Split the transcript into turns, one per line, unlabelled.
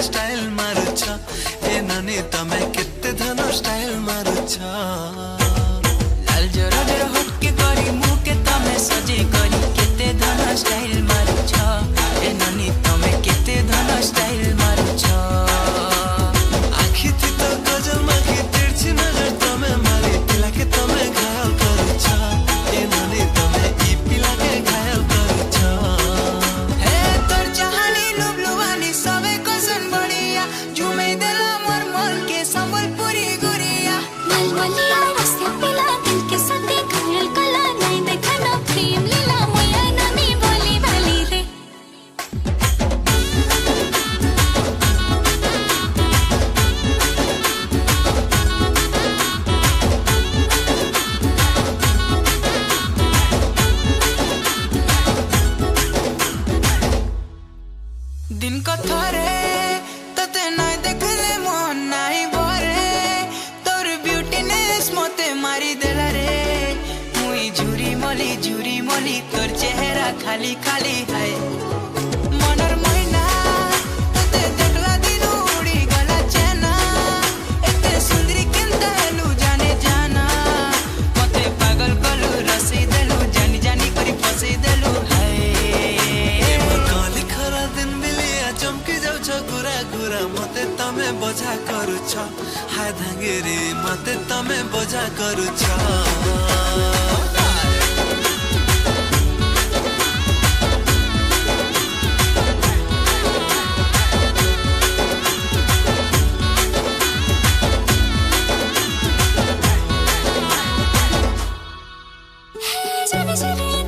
style मारुछ ए नानी तमे केते धन स्टाइल मारुछ
लाल जरा जरा हटके करी मुँह के तमे सजे करी केते धन स्टाइल मारुछ ए नानी तमे केते धन स्टाइल मारुछ
आखी थी तो गजल माखी तिरछी नजर तमे मारी पिला के तमे घायल करुछ ए नानी तमे ई पिला के घायल करुछ
हे तोर चाहनी लुबलुवानी सबे कसन बढ़िया झुमे देला मोर मन के संबलपुरी गुरिया
मलमलिया रस्ते पिला दिल के सते घायल कला नहीं देखा ना प्रेम लीला मोया नानी बोली भाली रे
दिन को थोरे तते नाय देखले मन नाय भरे तोर ब्यूटीनेस मते मारी देला रे मुई झुरी मली तोर चेहरा खाली खाली है मनर महीना तते देखला दिन उड़ी गला चेना एते सुंदरी केनता हेलु जाने जाना मते पागल कलु रसी देलु जानी जानी करी फसी देलु है
काली खरा दिन मिलिया चमकी जाउछ गुरा गुरा मते तमे बोझा करुछ हाय धांगेरे मते तमे बोझा करुछ
जाने जाने